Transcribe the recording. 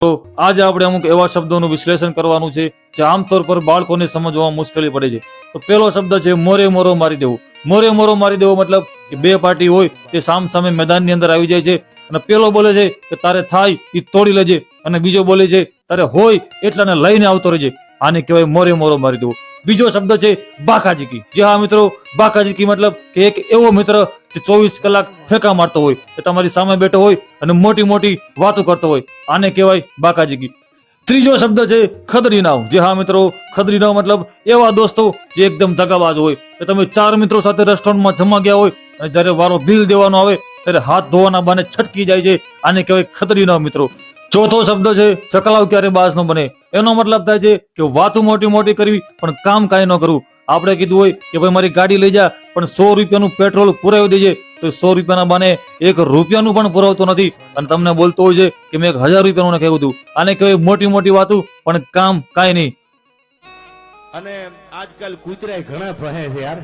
તો આજે આપણે અમુક એવા શબ્દોનું વિશ્લેષણ કરવાનું છે જે આમતોર પર બાળકોને સમજવામાં મુશ્કેલી પડે છે. તો પહેલો શબ્દ છે મોરે મોરો મારી દેવો. મોરે મોરો મારી દેવો મતલબ કે બે પાર્ટી હોય તે સામ સામે મેદાનની અંદર આવી જાય છે અને પેલો બોલે છે કે તારે થાય એ તોડી લેજે અને બીજો બોલે છે તારે હોય એટલાને લઈને આવતો રહેજે. આને કહેવાય મોરે મોરો મારી દેવો. બીજો શબ્દ છે બાકાજીકી. જે હા મિત્રો, બાકાજીકી મતલબ કે એક એવો મિત્ર જે 24 કલાક ફેંકા મારતો હોય, એ તમારી સામે બેઠો હોય અને મોટી મોટી વાતો કરતો હોય, આને કહેવાય બાકાજીકી. ત્રીજો શબ્દ છે ખદડી નાવ. જે હા મિત્રો, ખદડી નાવ મતલબ એવા દોસ્તો જે એકદમ દગાબાજ હોય, કે તમે 4 મિત્રો સાથે રેસ્ટોરન્ટમાં જમવા ગયા હોય અને જ્યારે વારો બિલ દેવાનો આવે ત્યારે હાથ ધોવાના બાને છટકી જાય છે, આને કહેવાય ખદડી નાવ મિત્રો. ચોથો શબ્દ છે ચકલાવ ક્યારે બાજ ન બને. એનો મતલબ થાય છે કે વાતો મોટી મોટી કરવી પણ કામ કાંઈ ન કરવું. આપણે કીધું હોય કે ભાઈ મારી ગાડી લઈ જા પણ 100 રૂપિયાનું પેટ્રોલ પુરાવી દેજે, તો 100 રૂપિયાના બાને 1 રૂપિયાનું પણ પુરાવતો નથી અને તમને બોલતો હોય છે કે મેં 1000 રૂપિયાનું નાખ્યું બધું. આને કહેવાય મોટી મોટી વાતો પણ કામ કાંઈ નહીં. અને આજકાલ કૂતરાય ઘણા ભહે છે યાર.